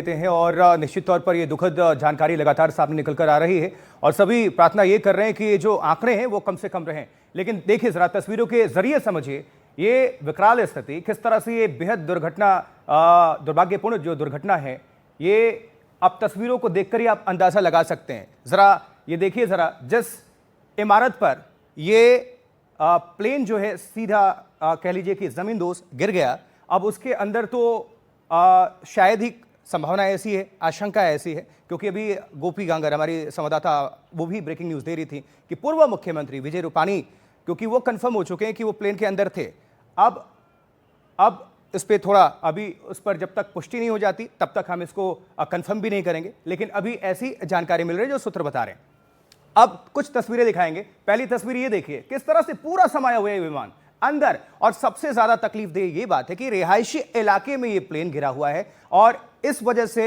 देते हैं और निश्चित तौर पर ये दुखद जानकारी लगातार सामने निकल कर आ रही है और सभी प्रार्थना ये कर रहे हैं कि ये जो आंकड़े हैं वो कम से कम रहें। लेकिन देखिए जरा तस्वीरों के जरिए समझिए ये विकराल स्थिति, किस तरह से ये बेहद दुर्भाग्यपूर्ण जो दुर्घटना है, ये आप तस्वीरों को देखकर ही आप अंदाजा लगा सकते हैं। जरा ये देखिए, जरा जिस इमारत पर ये प्लेन जो है सीधा कह लीजिए कि जमींदोज गिर गया, अब उसके अंदर तो शायद ही संभावना ऐसी है, आशंका ऐसी है, क्योंकि अभी गोपी गांगर हमारी संवाददाता वो भी ब्रेकिंग न्यूज़ दे रही थी कि पूर्व मुख्यमंत्री विजय रूपाणी, क्योंकि वो कंफर्म हो चुके हैं कि वो प्लेन के अंदर थे। अब इस पर थोड़ा अभी उस पर जब तक पुष्टि नहीं हो जाती तब तक हम इसको कंफर्म भी नहीं करेंगे, लेकिन अभी ऐसी जानकारी मिल रही है जो सूत्र बता रहे हैं। अब कुछ तस्वीरें दिखाएंगे। पहली तस्वीर ये देखिए, किस तरह से पूरा समाया हुआ है विमान अंदर, और सबसे ज्यादा तकलीफ दे ये बात है कि रिहायशी इलाके में ये प्लेन गिरा हुआ है और इस वजह से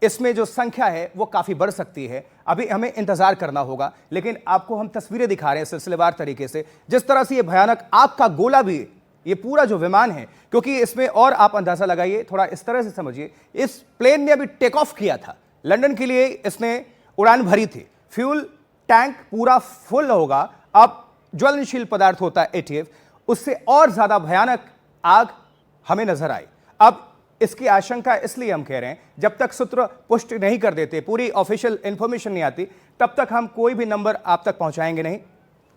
इसमें जो संख्या है वो काफी बढ़ सकती है। अभी हमें इंतजार करना होगा, लेकिन आपको हम तस्वीरें दिखा रहे हैं सिलसिलेवार तरीके से। जिस तरह से ये भयानक आग का गोला भी, ये पूरा जो विमान है, क्योंकि इसमें और आप अंदाजा लगाइए, थोड़ा इस तरह से समझिए, इस प्लेन ने अभी टेक ऑफ किया था लंदन के लिए, इसने उड़ान भरी थी, फ्यूल टैंक पूरा फुल होगा। अब ज्वलनशील पदार्थ होता है ATF, उससे और ज्यादा भयानक आग हमें नजर आई। अब इसकी आशंका इसलिए हम कह रहे हैं, जब तक सूत्र पुष्टि नहीं कर देते, पूरी ऑफिशियल इंफॉर्मेशन नहीं आती, तब तक हम कोई भी नंबर आप तक पहुंचाएंगे नहीं।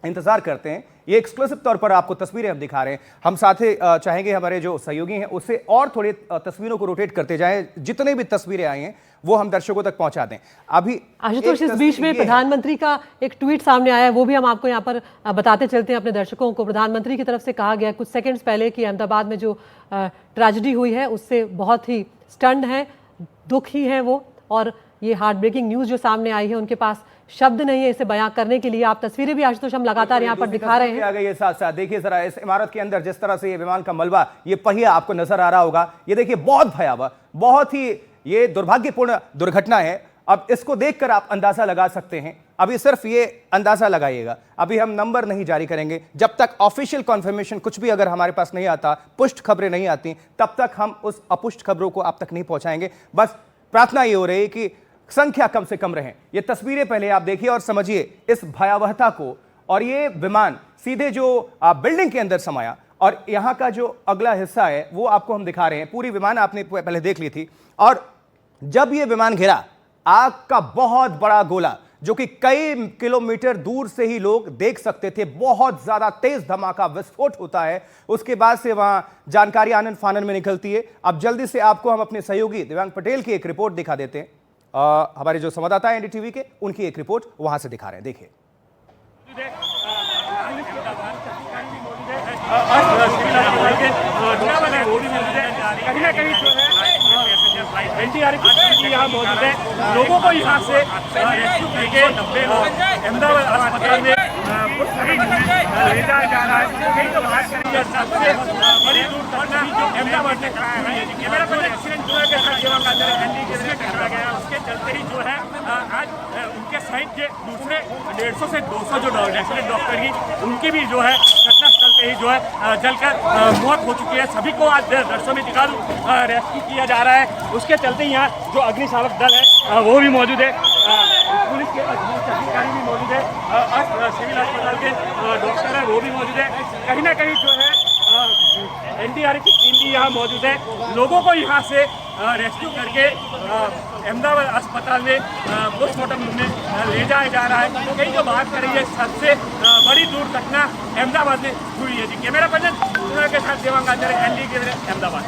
इंतजार करते हैं। ये एक्सक्लूसिव तौर पर आपको तस्वीरें हम दिखा रहे हैं। हम साथ ही चाहेंगे हमारे जो सहयोगी हैं उससे और थोड़ी तस्वीरों को रोटेट करते जाएं, जितने भी तस्वीरें आई हैं वो हम दर्शकों तक पहुंचा दें। अभी आशुतोष, इस बीच में प्रधानमंत्री का एक ट्वीट सामने आया है, वो भी हम आपको यहाँ पर बताते चलते हैं अपने दर्शकों को। प्रधानमंत्री की तरफ से कहा गया कुछ सेकंड्स पहले कि अहमदाबाद में जो ट्रेजेडी हुई है उससे बहुत ही स्टन्ड है, दुखी है वो, और ये हार्ट ब्रेकिंग न्यूज़ जो सामने आई है उनके पास शब्द नहीं है इसे बयां करने के लिए। आप तस्वीरें भी आशुतोष हम लगातार यहाँ पर दिखा रहे हैं। आ गई है साथ साथ। देखिए जरा इस इमारत के अंदर जिस तरह से ये विमान का मलबा, ये पहिया आपको नजर आ रहा होगा, ये देखिए बहुत भयावह, बहुत ही ये दुर्भाग्यपूर्ण दुर्घटना है। अब इसको देखकर आप अंदाजा लगा सकते हैं। अभी सिर्फ ये अंदाजा लगाइएगा, अभी हम नंबर नहीं जारी करेंगे जब तक ऑफिशियल कंफर्मेशन कुछ भी अगर हमारे पास नहीं आता, पुष्ट खबरें नहीं आती, तब तक हम उस अपुष्ट खबरों को आप तक नहीं पहुंचाएंगे। बस प्रार्थना ये हो रही है कि संख्या कम से कम रहे। ये तस्वीरें पहले आप देखिए और समझिए इस भयावहता को। और ये विमान सीधे जो बिल्डिंग के अंदर समाया, और यहां का जो अगला हिस्सा है वो आपको हम दिखा रहे हैं। पूरी विमान आपने पहले देख ली थी, और जब ये विमान घिरा, आग का बहुत बड़ा गोला जो कि कई किलोमीटर दूर से ही लोग देख सकते थे, बहुत ज्यादा तेज धमाका विस्फोट होता है। उसके बाद से वहां जानकारी आनन फानन में निकलती है। अब जल्दी से आपको हम अपने सहयोगी दिव्यांग पटेल की एक रिपोर्ट दिखा देते हैं। हमारे जो संवाददाता हैं NDTV के, उनकी एक रिपोर्ट वहां से दिखा रहे हैं। देखिए NDRF यहाँ मौजूद है, लोगों को यहाँ से रेस्क्यू करके अहमदाबाद अस्पताल में ले जाया जा रहा है। कहीं तो बात करेंगे सबसे बड़ी दुर्घटना जो अहमदाबाद में कराया है। कैमरा पर एक्सीडेंट हुआ के साथ सेवा का एनडी के लिए टकरा गया, उसके चलते ही जो है आज उनके साइड के दूसरे 150 से 200 जो रेसिडेंट डॉक्टर की, उनकी भी जो है घटनास्थल पे ही जो है जलकर मौत हो चुकी है। सभी को आज दृश्यों में दिखा दूं, रेस्क्यू किया जा रहा है। उसके चलते यहाँ जो अग्निशामक दल है वो भी मौजूद है, पुलिस के अधिकारी भी मौजूद है, सिविल अस्पताल के डॉक्टर है वो भी मौजूद है। कहीं ना कहीं जो है NDRF की टीम भी यहाँ मौजूद है। लोगों को यहाँ से रेस्क्यू करके अहमदाबाद अस्पताल में पोस्टमार्टम में ले जाया जा रहा है। कहीं जो बात करें ये सबसे बड़ी दुर्घटना अहमदाबाद में हुई है। जी, कैमरा पर्सन के साथ देवांग NDTV अहमदाबाद।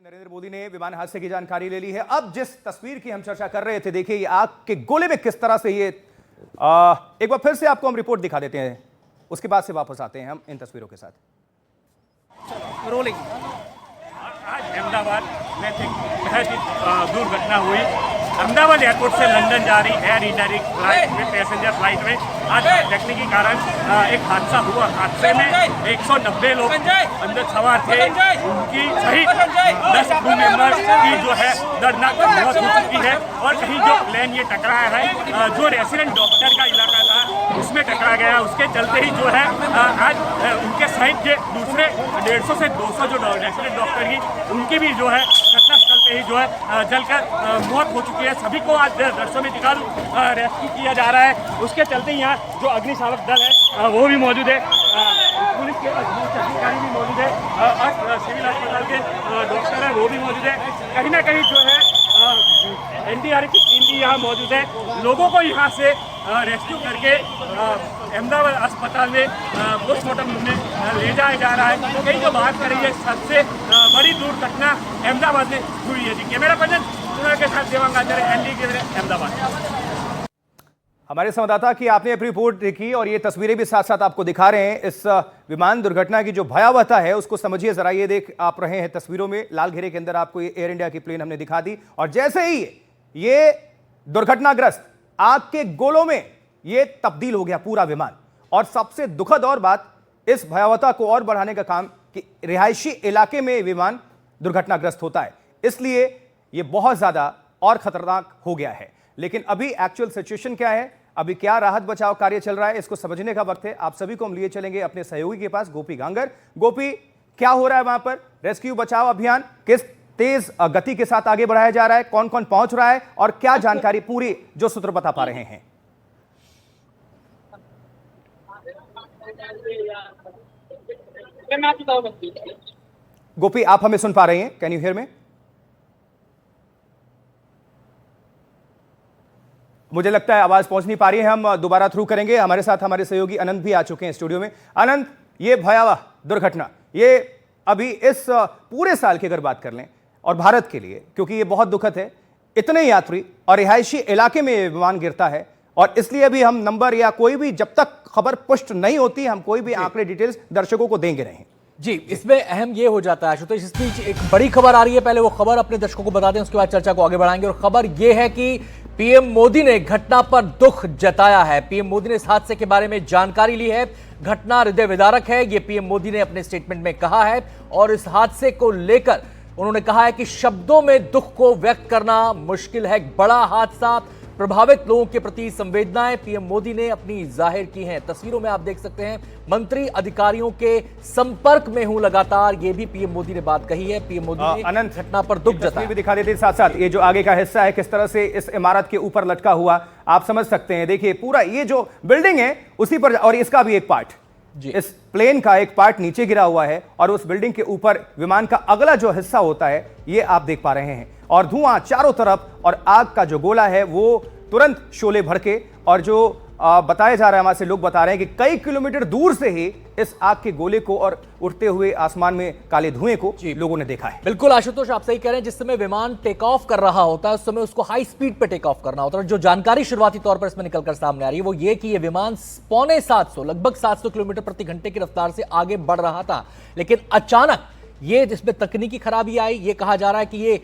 नरेंद्र मोदी ने विमान हादसे की जानकारी ले ली है। अब जिस तस्वीर की हम चर्चा कर रहे थे, देखिए ये आग के गोले में किस तरह से ये एक बार फिर से आपको हम रिपोर्ट दिखा देते हैं, उसके बाद से वापस आते हैं हम इन तस्वीरों के साथ। रोलिंग आज अहमदाबाद में बेहद ही दुर्घटना हुई। अहमदाबाद एयरपोर्ट से लंदन जा रही एयर इंडिया फ्लाइट में, पैसेंजर फ्लाइट में आज तकनीकी कारण एक हादसा हुआ। हादसे में 190 लोग अंदर सवार थे, उनकी सहित 10 क्रू मेंबर्स की जो है दर्दनाक मौत हो चुकी है। और कहीं जो प्लेन ये टकराया है, जो रेसिडेंट डॉक्टर का इलाका था उसमें में टकरा गया, उसके चलते ही जो है आज उनके साइड के दूसरे 150 से 200 जो रेसिडेंट डॉक्टर की उनकी भी जो है घटनास्थल पे ही जो है जलकर मौत हो चुकी है। सभी को आज दृश्यों में दिखा दूं, रेस्क्यू किया जा रहा है। उसके चलते ही यहाँ जो अग्निशामक दल है वो भी मौजूद है, पुलिस के अधिकारी भी मौजूद है और सिविल अस्पताल के डॉक्टर है वो भी मौजूद है। कहीं ना कहीं जो है एनडीआरएफ की टीम भी यहाँ मौजूद है। लोगों को यहाँ से रेस्क्यू करके अहमदाबाद अस्पताल में पोस्टमार्टम में ले जाया जा रहा है। कई जो बात करें ये सबसे बड़ी दुर्घटना अहमदाबाद में हुई है। जी, कैमरा पर्सन के साथ देवांग आचार्य, एनडीटीवी अहमदाबाद। हमारे संवाददाता की आपने अपनी रिपोर्ट देखी और ये तस्वीरें भी साथ साथ आपको दिखा रहे हैं। इस विमान दुर्घटना की जो भयावहता है उसको समझिए जरा। ये देख आप रहे हैं तस्वीरों में, लाल घेरे के अंदर आपको ये एयर इंडिया की प्लेन हमने दिखा दी और जैसे ही ये दुर्घटनाग्रस्त आग के गोलों में ये तब्दील हो गया पूरा विमान। और सबसे दुखद और बात, इस भयावहता को और बढ़ाने का काम कि रिहायशी इलाके में विमान दुर्घटनाग्रस्त होता है, इसलिए ये बहुत ज्यादा और खतरनाक हो गया है। लेकिन अभी एक्चुअल सिचुएशन क्या है, अभी क्या राहत बचाव कार्य चल रहा है, इसको समझने का वक्त है। आप सभी को हम लिए चलेंगे अपने सहयोगी के पास, गोपी गांगर। गोपी, क्या हो रहा है वहां पर? रेस्क्यू बचाव अभियान किस तेज गति के साथ आगे बढ़ाया जा रहा है, कौन कौन पहुंच रहा है और क्या जानकारी पूरी जो सूत्र बता पा रहे हैं? गोपी, आप हमें सुन पा रहे हैं? Can you hear me? मुझे लगता है आवाज पहुंच नहीं पा रही है, हम दोबारा थ्रू करेंगे। हमारे साथ हमारे सहयोगी अनंत भी आ चुके हैं स्टूडियो में। अनंत, ये भयावह दुर्घटना, ये अभी इस पूरे साल की अगर बात कर लें और भारत के लिए, क्योंकि ये बहुत दुखद है, इतने यात्री और रिहायशी इलाके में ये विमान गिरता है और इसलिए अभी हम नंबर या कोई भी, जब तक खबर पुष्ट नहीं होती, हम कोई भी आंकड़े डिटेल्स दर्शकों को देंगे नहीं। जी, इसमें अहम ये हो जाता है आशुतोष, इस बीच एक बड़ी खबर आ रही है, पहले वो खबर अपने दर्शकों को बता दें, उसके बाद चर्चा को आगे बढ़ाएंगे। और खबर ये है कि पीएम मोदी ने घटना पर दुख जताया है। पीएम मोदी ने इस हादसे के बारे में जानकारी ली है। घटना हृदय विदारक है, ये पीएम मोदी ने अपने स्टेटमेंट में कहा है और इस हादसे को लेकर उन्होंने कहा है कि शब्दों में दुख को व्यक्त करना मुश्किल है। बड़ा हादसा, प्रभावित लोगों के प्रति संवेदनाएं पीएम मोदी ने अपनी जाहिर की हैं। तस्वीरों में आप देख सकते हैं, मंत्री अधिकारियों के संपर्क में हूं लगातार, ये भी पीएम मोदी ने बात कही है। पीएम मोदी ने अनंत, घटना पर दुख जताया। भी दिखा देते साथ साथ ये जो आगे का हिस्सा है किस तरह से इस इमारत के ऊपर लटका हुआ, आप समझ सकते हैं। देखिए पूरा ये जो बिल्डिंग है उसी पर, और इसका भी एक पार्ट, इस प्लेन का एक पार्ट नीचे गिरा हुआ है और उस बिल्डिंग के ऊपर विमान का अगला जो हिस्सा होता है ये आप देख पा रहे हैं। और धुआं चारों तरफ और आग का जो गोला है वो तुरंत शोले भड़के। और जो बताया जा रहा है, हमारे से लोग बता रहे हैं कि कई किलोमीटर दूर से ही इस आग के गोले को और उड़ते हुए आसमान में काले धुएं को लोगों ने देखा है। बिल्कुल आशुतोष, आप सही कह रहे हैं। जिस समय विमान टेक ऑफ कर रहा होता है उस समय उसको हाई स्पीड पे टेक ऑफ करना होता है। और जो जानकारी शुरुआती तौर पर इसमें निकलकर सामने आ रही है वो ये कि ये विमान पौने 700, लगभग 700 किलोमीटर प्रति घंटे की रफ्तार से आगे बढ़ रहा था, लेकिन अचानक ये इसमें तकनीकी खराबी आई। ये कहा जा रहा है कि ये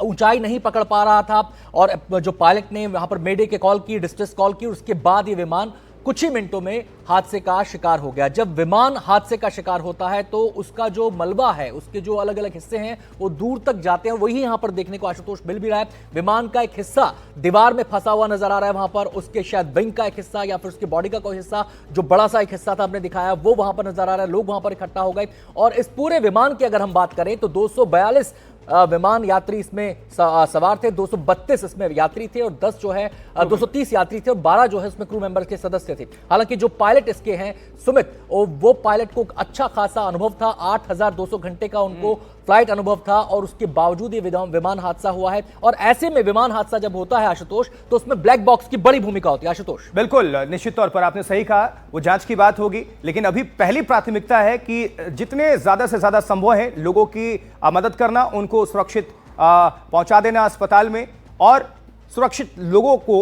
ऊंचाई नहीं पकड़ पा रहा था और जो पायलट ने वहां पर मेडे के कॉल की, डिस्ट्रेस कॉल की, उसके बाद ये विमान कुछ ही मिनटों में हादसे का शिकार हो गया। जब विमान हादसे का शिकार होता है तो उसका जो मलबा है, उसके जो अलग अलग हिस्से हैं वो दूर तक जाते हैं। वही यहां पर देखने को आशुतोष मिल भी रहा है। विमान का एक हिस्सा दीवार में फंसा हुआ नजर आ रहा है वहां पर, उसके शायद विंग का एक हिस्सा या फिर उसकी बॉडी का कोई हिस्सा, जो बड़ा सा एक हिस्सा था आपने दिखाया, वो वहां पर नजर आ रहा है। लोग वहां पर इकट्ठा हो गए और इस पूरे विमान की अगर हम बात करें तो 242 विमान यात्री इसमें सवार थे, 232 इसमें यात्री थे और 10 जो है 230 यात्री थे और 12 जो है उसमें क्रू मेंबर के सदस्य थे। हालांकि जो पायलट इसके हैं सुमित, वो पायलट को अच्छा खासा अनुभव था, 8200 घंटे का उनको फ्लाइट अनुभव था और उसके बावजूद ये विमान हादसा हुआ है। और ऐसे में विमान हादसा जब होता है आशुतोष तो उसमें ब्लैक बॉक्स की बड़ी भूमिका होती है। आशुतोष, बिल्कुल, निश्चित तौर पर आपने सही कहा, वो जांच की बात होगी, लेकिन अभी पहली प्राथमिकता है कि जितने ज्यादा से ज्यादा संभव है लोगों की मदद करना, उनको सुरक्षित पहुंचा देना अस्पताल में और सुरक्षित लोगों को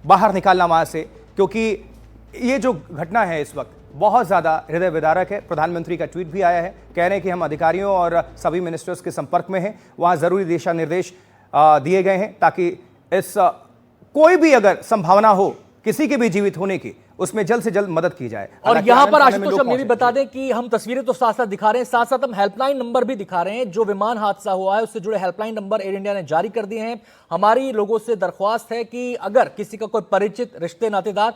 बाहर निकालना वहां से, क्योंकि ये जो घटना है इस वक्त बहुत ज़्यादा हृदय विदारक है। प्रधानमंत्री का ट्वीट भी आया है, कह रहे हैं कि हम अधिकारियों और सभी मिनिस्टर्स के संपर्क में हैं, वहाँ ज़रूरी दिशा निर्देश दिए गए हैं ताकि इस कोई भी अगर संभावना हो किसी के भी जीवित होने की, उसमें जल्द से जल्द मदद की जाए। और यहां पर आशुतोष हम ये भी बता दें कि हम तस्वीरें तो साथ साथ दिखा रहे हैं, साथ साथ हम हेल्पलाइन नंबर भी दिखा रहे हैं। जो विमान हादसा हुआ है उससे जुड़े हेल्पलाइन नंबर एयर इंडिया ने जारी कर दिए हैं। हमारी लोगों से दरख्वास्त है कि अगर किसी का कोई परिचित, रिश्ते, नातेदार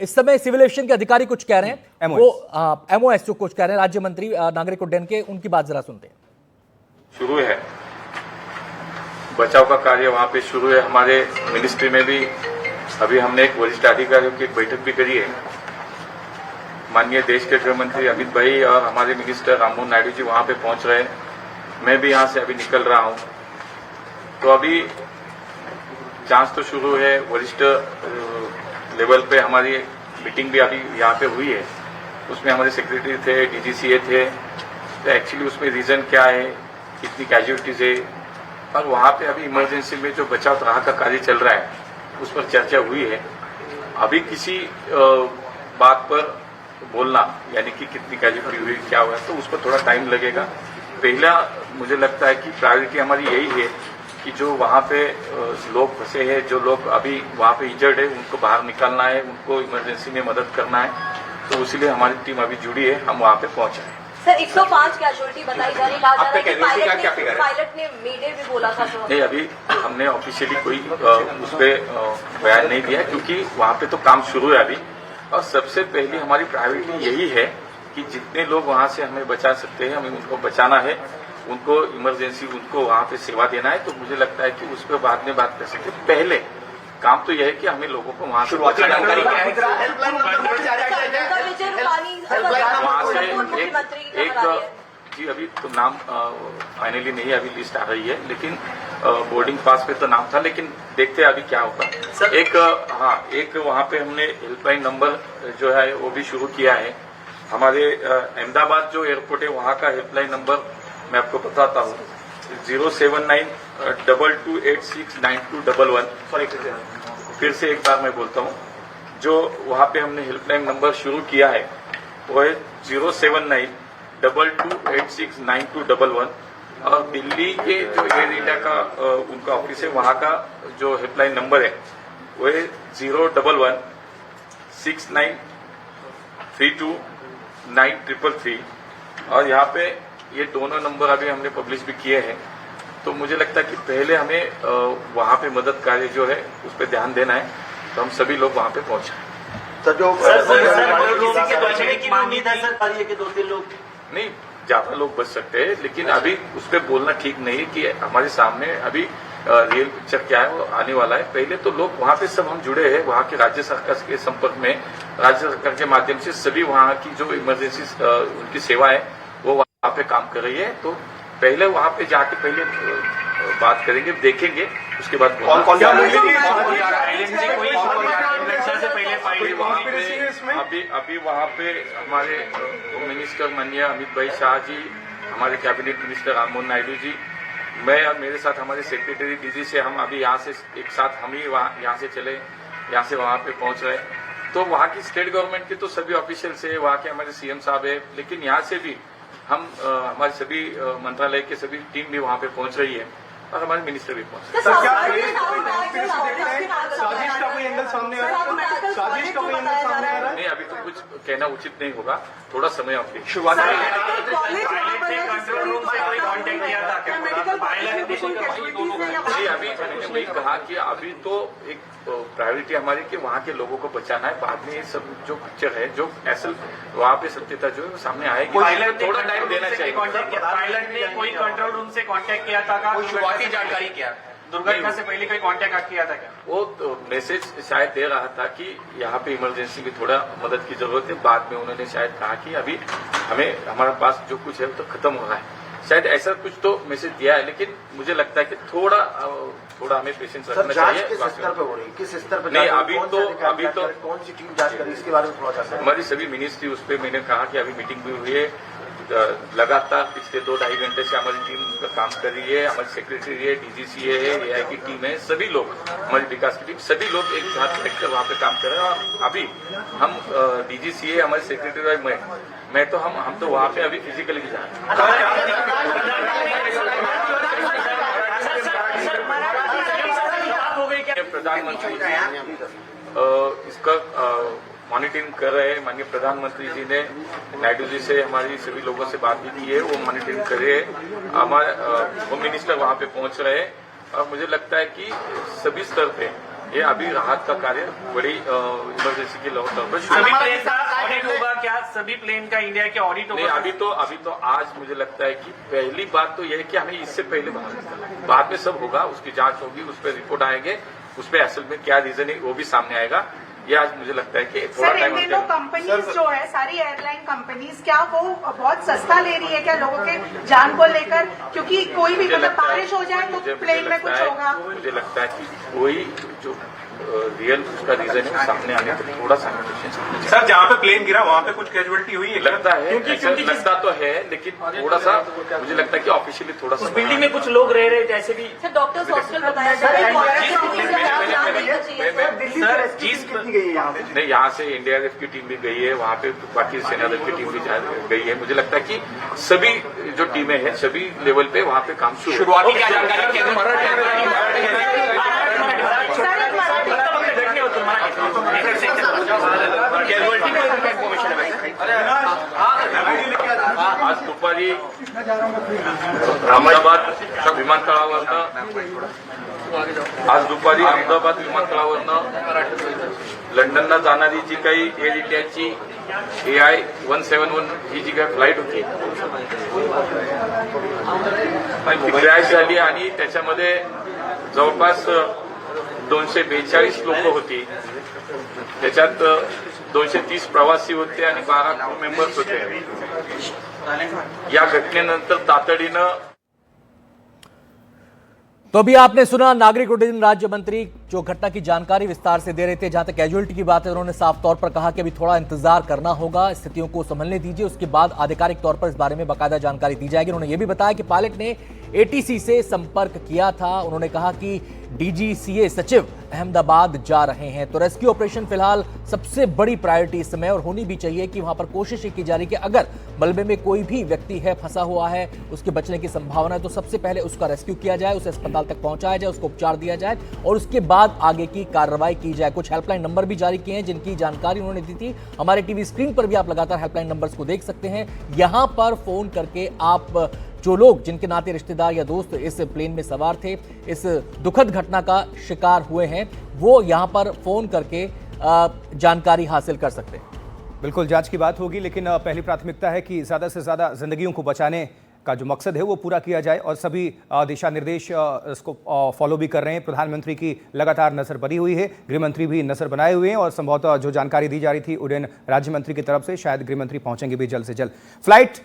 इस समय सिविल एविएशन के अधिकारी कुछ कह रहे हैं, MOS। वो MOS जो कुछ कह रहे हैं, राज्य मंत्री नागरिक उड्डयन के, उनकी बात जरा सुनते हैं। शुरू है बचाव का कार्य, वहां पे शुरू है। हमारे मिनिस्ट्री में भी अभी हमने एक वरिष्ठ अधिकारियों की एक बैठक भी करी है। माननीय देश के गृह मंत्री अमित भाई और हमारे मिनिस्टर राममोहन नायडू जी वहां पे पहुंच रहे हैं। मैं भी यहां से अभी निकल रहा हूं। तो अभी जांच तो शुरू है, वरिष्ठ लेवल पे हमारी मीटिंग भी अभी यहाँ पे हुई है। उसमें हमारे सेक्रेटरी थे, डीजीसीए थे। तो एक्चुअली उसमें रीजन क्या है, कितनी कैजुअलिटीज है, और वहाँ पे अभी इमरजेंसी में जो बचाव राहत का कार्य चल रहा है उस पर चर्चा हुई है। अभी किसी बात पर बोलना, यानी कि कितनी कैजुअलिटी हुई, क्या हुआ, तो उस पर थोड़ा टाइम लगेगा। पहला मुझे लगता है कि प्रायोरिटी हमारी यही है कि जो वहाँ पे लोग फंसे हैं, जो लोग अभी वहाँ पे इंजर्ड है, उनको बाहर निकालना है, उनको इमरजेंसी में मदद करना है। तो इसीलिए हमारी टीम अभी जुड़ी है, हम वहाँ पे पहुंचे हैं। सर 105 कैजुअलिटी बताई जा रही है, कहा जा रहा है कि पायलट ने मीडे भी बोला था। तो नहीं, अभी हमने ऑफिशियली कोई उस पर बयान नहीं दिया, क्योंकि वहाँ पे तो काम शुरू है अभी। और सबसे पहले हमारी प्रायोरिटी यही है कि जितने लोग वहाँ से हमें बचा सकते हैं, हमें उनको बचाना है, उनको इमरजेंसी, उनको वहाँ पे सेवा देना है। तो मुझे लगता है कि उस पर बाद में बात कर सकते। पहले काम तो यह है कि हमें लोगों को वहाँ से जानकारी जी अभी तो नाम फाइनली नहीं, अभी लिस्ट आ रही है, लेकिन बोर्डिंग पास पे तो नाम था, लेकिन देखते हैं अभी क्या होगा। एक वहाँ पे हमने हेल्पलाइन नंबर जो है वो भी शुरू किया है। हमारे अहमदाबाद जो एयरपोर्ट है वहाँ का हेल्पलाइन नंबर मैं आपको बताता हूँ, 07922869211। सॉरी, फिर से एक बार मैं बोलता हूँ, जो वहाँ पे हमने हेल्पलाइन नंबर शुरू किया है वो है 07922869211। और दिल्ली के जो एयर इंडिया का उनका ऑफिस है, वहाँ का जो हेल्पलाइन नंबर है वो है 01169329333। और यहाँ पे ये दोनों नंबर अभी हमने पब्लिश भी किए हैं। तो मुझे लगता है कि पहले हमें वहाँ पे मदद कार्य जो है उस पर ध्यान देना है। तो हम सभी लोग वहाँ पे पहुंचे। सर जो किसी के बचने की उम्मीद है सर, पर ये कि 2-3 लोग नहीं, ज्यादा लोग बच सकते हैं, लेकिन अभी उस पर बोलना ठीक नहीं है कि हमारे सामने अभी रियल पिक्चर क्या है वो आने वाला है। पहले तो लोग वहाँ पे सब हम जुड़े हैं, वहाँ के राज्य सरकार के संपर्क में, राज्य सरकार के माध्यम से सभी वहाँ की जो इमरजेंसी उनकी सेवा है वो वहाँ पे काम कर रही है। तो पहले वहाँ पे जाके पहले बात करेंगे, देखेंगे, उसके बाद अभी वहाँ पे हमारे होम मिनिस्टर माननीय अमित भाई शाह जी, हमारे कैबिनेट मिनिस्टर राममोहन नायडू जी, मैं और मेरे साथ हमारे सेक्रेटरी डीजी से हम अभी यहाँ से एक साथ हम ही यहाँ से चले, यहाँ से वहाँ पे पहुँच रहे। तो वहाँ की स्टेट गवर्नमेंट के तो सभी ऑफिशियल्स है, वहाँ के हमारे सीएम साहब है, लेकिन यहाँ से भी हम हमारे सभी मंत्रालय के सभी टीम भी वहाँ पे पहुँच रही है और हमारे मिनिस्टर भी पहुँच रहे हैं। नहीं, अभी तो कुछ कहना उचित नहीं होगा, थोड़ा समय और जी अभी मैंने वही कहा कि अभी तो एक प्रायोरिटी हमारी कि वहाँ के लोगों को बचाना है। बाद में ये सब जो पिक्चर है, जो असल वहाँ पे सत्यता जो है वो सामने आएगी, थोड़ा टाइम देना चाहिए। पायलट ने कोई कंट्रोल रूम से कांटेक्ट किया था, शुरुआती जानकारी क्या, दुर्घटना से पहले कोई कांटेक्ट किया था क्या? वो तो मैसेज शायद दे रहा था कि यहाँ पे इमरजेंसी में थोड़ा मदद की जरूरत है। बाद में उन्होंने शायद कहा कि अभी हमें हमारे पास जो कुछ है तो खत्म हो रहा है, शायद ऐसा कुछ तो मैसेज दिया है। लेकिन मुझे लगता है कि थोड़ा हमें पेशेंस रखना चाहिए। किस स्तर पे हो रही, किस स्तर पे नहीं, अभी तो कौन सी टीम जांच करी, इसके बारे में थोड़ा सा। हमारी सभी मिनिस्ट्री उस पर मैंने कहा कि अभी मीटिंग भी हुई है, लगातार पिछले 2-2.5 घंटे से हमारी टीम उस पर काम कर रही है। हमारी सेक्रेटरी है, डीजीसीए है, एआई की टीम है, सभी लोग, हमारी विकास की टीम, सभी लोग एक साथ बैठकर वहाँ पे काम कर रहे हैं। और अभी हम डीजीसीए, हमारे सेक्रेटरी और मैं तो हम तो वहाँ पे अभी फिजिकली भी जा रहे हैं। प्रधानमंत्री जी इसका मॉनिटरिंग कर रहे हैं। माननीय प्रधानमंत्री जी ने नायडू जी से हमारी सभी लोगों से बात भी की है, वो मॉनिटरिंग कर रहे हैं। हमारे होम मिनिस्टर वहाँ पे पहुँच रहे हैं और मुझे लगता है कि सभी स्तर पे ये अभी राहत का कार्य बड़ी इमरजेंसी के तौर पर सभी प्लेन का ऑडिट होगा क्या? सभी प्लेन का इंडिया के ऑडिट नहीं, होगा? अभी तो आज मुझे लगता है कि पहली बात तो यह है कि हमें इससे पहले बाहर निकलना है। बाद में सब होगा, उसकी जांच होगी, उस पर रिपोर्ट आएंगे, उस पर असल में क्या रीजन है वो भी सामने आएगा। ये आज मुझे लगता है कि थोड़ा सर, टाइम इन दिनों कंपनीज जो है, सारी एयरलाइन कंपनीज, क्या वो बहुत सस्ता ले रही है क्या लोगों के जान को लेकर? क्योंकि कोई भी मतलब बारिश हो जाए तो प्लेन में कुछ होगा। मुझे लगता है कि कोई जो रियल उसका रीजन है सामने आने पर थोड़ा सा सर, जहाँ पे प्लेन गिरा वहाँ पे कुछ कैजुअलिटी हुई है? लगता है, लगता तो है, लेकिन थोड़ा सा मुझे लगता है कि ऑफिशियली थोड़ा सा बिल्डिंग में कुछ लोग रह रहे थे ऐसे भी। सर, डॉक्टर्स हॉस्टल बताया जा रहा है। नहीं, यहाँ से इंडिया की टीम भी गई है, वहाँ पे बाकी सेना दल की टीम भी गई है। मुझे लगता है कि सभी जो टीमें हैं सभी लेवल पे वहाँ पे काम शुरुआती आज दुपारी अहमदाबाद विमानतळावरनं लंडनला जाणारी जी काही एअर इंडियाची AI-171 ही जी काही फ्लाईट होती ती क्रॅश झाली आणि त्याच्यामध्ये जवळपास 242 लोक होती। त्याच्यात 230 प्रवासी होते आणि 12 क्रू मेंबर्स होते। या घटनेनंतर तातडीनं तो अभी आपने सुना नागरिक उड्डयन राज्य मंत्री जो घटना की जानकारी विस्तार से दे रहे थे। जहां तक कैजुअलिटी की बात है, उन्होंने साफ तौर पर कहा कि अभी थोड़ा इंतजार करना होगा, स्थितियों को संभलने दीजिए, उसके बाद आधिकारिक तौर पर इस बारे में बाकायदा जानकारी दी जाएगी। उन्होंने ये भी बताया कि पायलट ने ATC से संपर्क किया था। उन्होंने कहा कि DGCA सचिव अहमदाबाद जा रहे हैं। तो रेस्क्यू ऑपरेशन फिलहाल सबसे बड़ी प्रायोरिटी इस समय और होनी भी चाहिए कि वहां पर कोशिश की जा रही कि अगर मलबे में कोई भी व्यक्ति है, फंसा हुआ है, उसके बचने की संभावना है, तो सबसे पहले उसका रेस्क्यू किया जाए, उसे अस्पताल तक पहुंचाया जाए, उसको उपचार दिया जाए और उसके बाद आगे की कार्रवाई की जाए। कुछ हेल्पलाइन नंबर भी जारी किए हैं जिनकी जानकारी उन्होंने दी थी। हमारे टीवी स्क्रीन पर भी आप लगातार हेल्पलाइन नंबर्स को देख सकते हैं। यहां पर फोन करके आप जो लोग जिनके नाते रिश्तेदार या दोस्त इस प्लेन में सवार थे, इस दुखद घटना का शिकार हुए हैं, वो यहां पर फोन करके जानकारी हासिल कर सकते हैं। बिल्कुल जांच की बात होगी, लेकिन पहली प्राथमिकता है कि ज़्यादा से ज़्यादा जिंदगियों को बचाने का जो मकसद है वो पूरा किया जाए और सभी दिशा निर्देश इसको फॉलो भी कर रहे हैं। प्रधानमंत्री की लगातार नज़र बनी हुई है, गृहमंत्री भी नज़र बनाए हुए हैं और संभवतः जो जानकारी दी जा रही थी उड्डयन राज्य मंत्री की तरफ से, शायद गृहमंत्री पहुंचेंगे भी जल्द से जल्द। फ्लाइट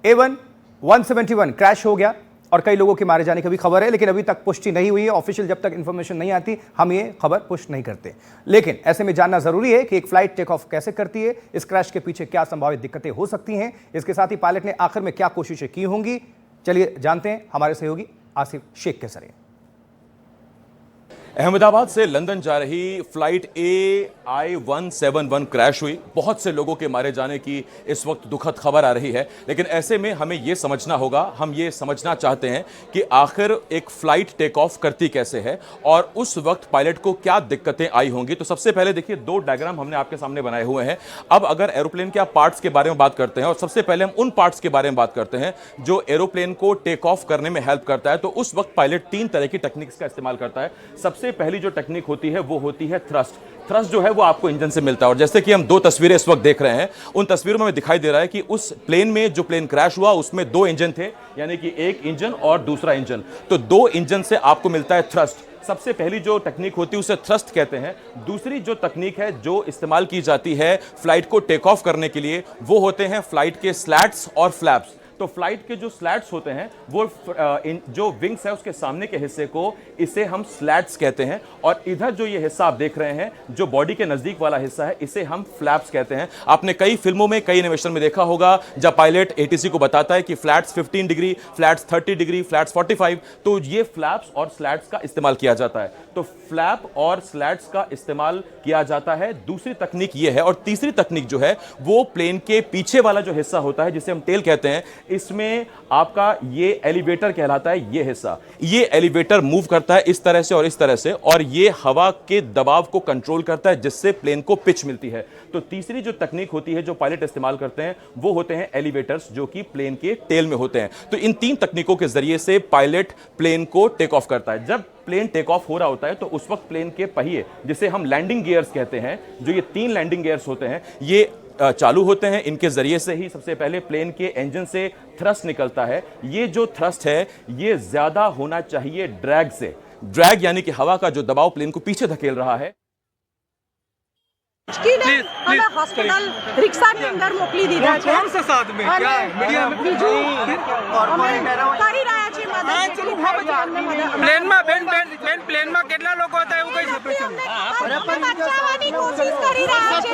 A171 क्रैश हो गया और कई लोगों के मारे जाने की भी खबर है, लेकिन अभी तक पुष्टि नहीं हुई है। ऑफिशियल जब तक इंफॉर्मेशन नहीं आती हम ये खबर पुष्ट नहीं करते। लेकिन ऐसे में जानना जरूरी है कि एक फ्लाइट टेक ऑफ कैसे करती है, इस क्रैश के पीछे क्या संभावित दिक्कतें हो सकती हैं, इसके साथ ही पायलट ने आखिर में क्या कोशिशें की होंगी। चलिए जानते हैं हमारे सहयोगी आसिफ शेख के जरिए। अहमदाबाद से लंदन जा रही फ्लाइट AI-171 क्रैश हुई। बहुत से लोगों के मारे जाने की इस वक्त दुखद खबर आ रही है, लेकिन ऐसे में हमें यह समझना होगा, हम ये समझना चाहते हैं कि आखिर एक फ्लाइट टेक ऑफ करती कैसे है और उस वक्त पायलट को क्या दिक्कतें आई होंगी। तो सबसे पहले देखिए, दो डायग्राम हमने आपके सामने बनाए हुए हैं। अब अगर एरोप्लेन के आप पार्ट्स के बारे में बात करते हैं और सबसे पहले हम उन पार्ट्स के बारे में बात करते हैं जो एरोप्लेन को टेक ऑफ करने में हेल्प करता है, तो उस वक्त पायलट 3 तरह की टेक्निक्स का इस्तेमाल करता है। सबसे पहली जो टेक्निक होती है वो होती है थ्रस्ट। थ्रस्ट जो है वो आपको इंजन से मिलता है और जैसे कि हम 2 तस्वीरें इस वक्त देख रहे हैं, उन तस्वीरों में हमें दिखाई दे रहा है कि उस प्लेन में जो प्लेन क्रैश हुआ उसमें 2 इंजन थे, यानी कि एक इंजन और दूसरा इंजन। तो 2 इंजन से आपको मिलता है थ्रस्ट। सबसे पहली जो टेक्निक होती है उसे थ्रस्ट कहते हैं। दूसरी जो तकनीक है जो इस्तेमाल की जाती है फ्लाइट को टेक ऑफ करने के लिए, वो होते हैं फ्लाइट के स्लैट्स और फ्लैप्स। तो फ्लाइट के जो स्लैट्स होते हैं वो जो विंग्स है उसके सामने के हिस्से को, इसे हम स्लैट्स कहते हैं और इधर जो ये हिस्सा आप देख रहे हैं जो बॉडी के नजदीक वाला हिस्सा है, इसे हम फ्लैप्स कहते हैं। आपने कई फिल्मों में, कई एनिमेशन में देखा होगा जब पायलट ATC को बताता है कि flats 15 degree, flats 30 degree, flats 45, तो ये फ्लैप्स और स्लैट्स का इस्तेमाल किया जाता है। तो फ्लैप और स्लैट्स का इस्तेमाल किया जाता है। दूसरी तकनीक ये है और तीसरी तकनीक जो है वो प्लेन के पीछे वाला जो हिस्सा होता है जिसे हम टेल कहते हैं, इसमें आपका ये एलिवेटर कहलाता है, ये हिस्सा, ये एलिवेटर मूव करता है इस तरह से और इस तरह से, और ये हवा के दबाव को कंट्रोल करता है जिससे प्लेन को पिच मिलती है। तो तीसरी जो तकनीक होती है जो पायलट इस्तेमाल करते हैं वो होते हैं एलिवेटर्स, जो कि प्लेन के टेल में होते हैं। तो इन 3 तकनीकों के जरिए से पायलट प्लेन को टेक ऑफ करता है। जब प्लेन टेक ऑफ हो रहा होता है तो उस वक्त प्लेन के पहिए, जिसे हम लैंडिंग गियर्स कहते हैं, जो ये 3 लैंडिंग गियर्स होते हैं, ये चालू होते हैं। इनके जरिए से ही सबसे पहले प्लेन के इंजन से थ्रस्ट निकलता है। ये जो थ्रस्ट है ये ज्यादा होना चाहिए ड्रैग से। ड्रैग यानी कि हवा का जो दबाव प्लेन को पीछे धकेल रहा है। हॉस्पिटल रिक्शा के अंदर मोकली दी जाए कौन सा साथ में क्या है मीडिया में कर ही રહ્યા છે મદદ પ્લેનમાં કેટલા લોકો હતા એવું કઈ શકે છે? બચાવવાની કોશિશ કરી રહ્યા છે